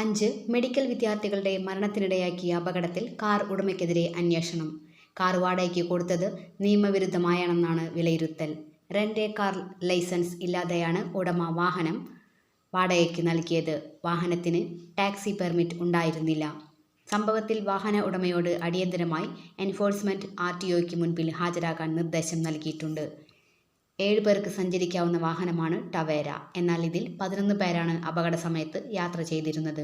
5 medical വിദ്യാർത്ഥികളുടെ മരണത്തിനിടയാക്കിയ അപകടത്തിൽ car ഉടമയ്ക്കെതിരെ അന്വേഷണം. കാർ വാടകയ്ക്ക് കൊടുത്തത് നിയമവിരുദ്ധമായാണെന്നാണ് വിലയിരുത്തൽ. റെന്റ് എ കാർ ലൈസൻസ് ഇല്ലാതെയാണ് ഉടമ വാഹനം വാടകയ്ക്ക് നൽകിയത്. വാഹനത്തിന് ടാക്സി പെർമിറ്റ് ഉണ്ടായിരുന്നില്ല. സംഭവത്തിൽ വാഹന ഉടമയോട് അടിയന്തരമായി എൻഫോഴ്സ്മെന്റ് RTOയ്ക്ക് മുൻപിൽ ഹാജരാകാൻ നിർദ്ദേശം നൽകിയിട്ടുണ്ട്. 7 പേർക്ക് സഞ്ചരിക്കാവുന്ന വാഹനമാണ് ടവേര. എന്നാൽ ഇതിൽ 11 പേരാണ് അപകട സമയത്ത് യാത്ര ചെയ്തിരുന്നത്.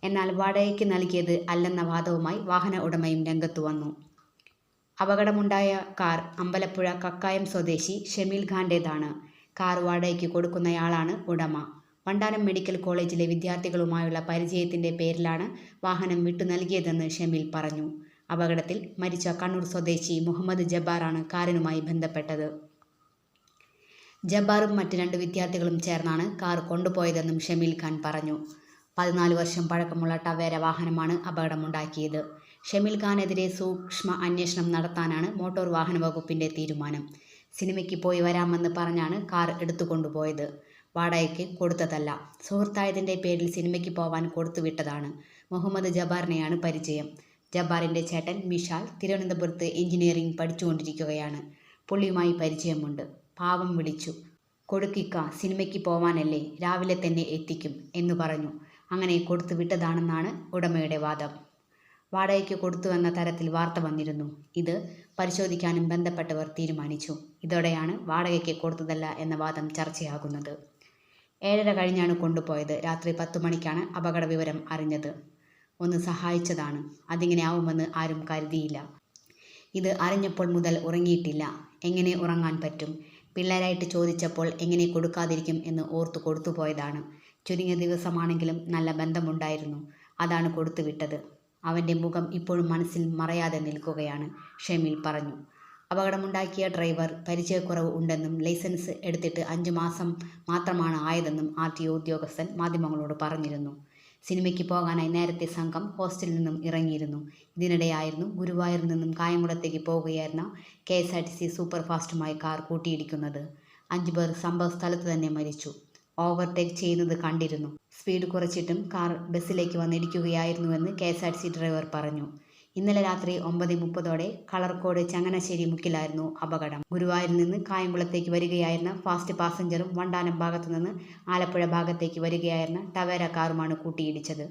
എന്നാൽ വാടകയ്ക്ക് നൽകിയത് അല്ലെന്ന വാദവുമായി വാഹന ഉടമയും രംഗത്തു വന്നു. അപകടമുണ്ടായ കാർ അമ്പലപ്പുഴ കക്കായം സ്വദേശി ഷെമീൽ ഖാന്റേതാണ്. കാർ വാടകയ്ക്ക് കൊടുക്കുന്നയാളാണ് ഉടമ. വണ്ടാനം മെഡിക്കൽ കോളേജിലെ വിദ്യാർത്ഥികളുമായുള്ള പരിചയത്തിന്റെ പേരിലാണ് വാഹനം വിട്ടു നൽകിയതെന്ന് ഷെമീൽ പറഞ്ഞു. അപകടത്തിൽ മരിച്ച കണ്ണൂർ സ്വദേശി മുഹമ്മദ് ജബ്ബാറാണ് കാറിനുമായി ബന്ധപ്പെട്ടത്. ജബ്ബാറും മറ്റ് 2 വിദ്യാർത്ഥികളും ചേർന്നാണ് കാർ കൊണ്ടുപോയതെന്നും ഷെമീൽ ഖാൻ പറഞ്ഞു. 14 വർഷം പഴക്കമുള്ള ടവേര വാഹനമാണ് അപകടമുണ്ടാക്കിയത്. ഷെമീൽ ഖാനെതിരെ സൂക്ഷ്മ അന്വേഷണം നടത്താനാണ് മോട്ടോർ വാഹന വകുപ്പിന്റെ തീരുമാനം. സിനിമയ്ക്ക് പോയി വരാമെന്ന് പറഞ്ഞാണ് കാർ എടുത്തുകൊണ്ടുപോയത്. വാടകയ്ക്ക് കൊടുത്തതല്ല. സുഹൃത്തായതിന്റെ പേരിൽ സിനിമയ്ക്ക് പോവാൻ കൊടുത്തുവിട്ടതാണ്. മുഹമ്മദ് ജബ്ബാറിനെയാണ് പരിചയം. ജബ്ബാറിന്റെ ചേട്ടൻ മിഷാൽ തിരുവനന്തപുരത്ത് എഞ്ചിനീയറിംഗ് പഠിച്ചുകൊണ്ടിരിക്കുകയാണ്. പുള്ളിയുമായി പരിചയമുണ്ട്. പാവം വിളിച്ചു. കൊടുക്കിക്ക, സിനിമയ്ക്ക് പോവാനല്ലേ, രാവിലെ തന്നെ എത്തിക്കും എന്ന് പറഞ്ഞു. അങ്ങനെ കൊടുത്തു വിട്ടതാണെന്നാണ് ഉടമയുടെ വാദം. വാടകയ്ക്ക് കൊടുത്തുവെന്ന തരത്തിൽ വാർത്ത വന്നിരുന്നു. ഇത് പരിശോധിക്കാനും ബന്ധപ്പെട്ടവർ തീരുമാനിച്ചു. ഇതോടെയാണ് വാടകയ്ക്ക് കൊടുത്തതല്ല എന്ന വാദം ചർച്ചയാകുന്നത്. 7:30 കഴിഞ്ഞാണ് കൊണ്ടുപോയത്. രാത്രി 10 മണിക്കാണ് അപകട വിവരം അറിഞ്ഞത്. ഒന്ന് സഹായിച്ചതാണ്. അതിങ്ങനെ ആവുമെന്ന് ആരും കരുതിയില്ല. ഇത് അറിഞ്ഞപ്പോൾ മുതൽ ഉറങ്ങിയിട്ടില്ല. എങ്ങനെ ഉറങ്ങാൻ പറ്റും? പിള്ളേരായിട്ട് ചോദിച്ചപ്പോൾ എങ്ങനെ കൊടുക്കാതിരിക്കും എന്ന് ഓർത്തു കൊടുത്തുപോയതാണ്. ചുരുങ്ങിയ ദിവസമാണെങ്കിലും നല്ല ബന്ധമുണ്ടായിരുന്നു. അതാണ് കൊടുത്തുവിട്ടത്. അവൻ്റെ മുഖം ഇപ്പോഴും മനസ്സിൽ മറയാതെ നിൽക്കുകയാണ്, ഷെമീൽ പറഞ്ഞു. അപകടമുണ്ടാക്കിയ ഡ്രൈവർ പരിചയക്കുറവ് ഉണ്ടെന്നും ലൈസൻസ് എടുത്തിട്ട് 5 മാസം മാത്രമാണ് ആയതെന്നും RTO ഉദ്യോഗസ്ഥൻ മാധ്യമങ്ങളോട് പറഞ്ഞിരുന്നു. സിനിമയ്ക്ക് പോകാനായി നേരത്തെ സംഘം ഹോസ്റ്റലിൽ നിന്നും ഇറങ്ങിയിരുന്നു. ഇതിനിടെയായിരുന്നു ഗുരുവായൂരിൽ നിന്നും കായംകുളത്തേക്ക് പോകുകയായിരുന്ന KSRTC സൂപ്പർ ഫാസ്റ്റുമായി കാർ കൂട്ടിയിടിക്കുന്നത്. 5 പേർ സംഭവ സ്ഥലത്ത് തന്നെ മരിച്ചു. ഓവർടേക്ക് ചെയ്യുന്നത് കണ്ടിരുന്നു. സ്പീഡ് കുറച്ചിട്ടും കാർ ബസ്സിലേക്ക് വന്നിടിക്കുകയായിരുന്നുവെന്ന് KSRTC ഡ്രൈവർ പറഞ്ഞു. ഇന്നലെ രാത്രി 9:30 കളർക്കോട് ചങ്ങനാശ്ശേരി മുക്കിലായിരുന്നു അപകടം. ഗുരുവായൂരിൽ നിന്ന് കായംകുളത്തേക്ക് വരികയായിരുന്ന ഫാസ്റ്റ് പാസഞ്ചറും വണ്ടാനം ഭാഗത്തു നിന്ന് ആലപ്പുഴ ഭാഗത്തേക്ക് വരികയായിരുന്ന ടവേര കാറുമാണ് കൂട്ടിയിടിച്ചത്.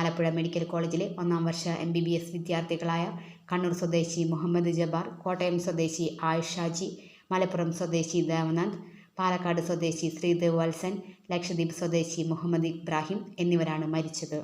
ആലപ്പുഴ മെഡിക്കൽ കോളേജിലെ 1ാം വർഷ MBBS വിദ്യാർത്ഥികളായ കണ്ണൂർ സ്വദേശി മുഹമ്മദ് ജബ്ബാർ, കോട്ടയം സ്വദേശി ആയിഷാജി, മലപ്പുറം സ്വദേശി ദേവനന്ദ്, പാലക്കാട് സ്വദേശി ശ്രീദേവ് വത്സൻ, ലക്ഷദ്വീപ് സ്വദേശി മുഹമ്മദ് ഇബ്രാഹിം എന്നിവരാണ് മരിച്ചത്.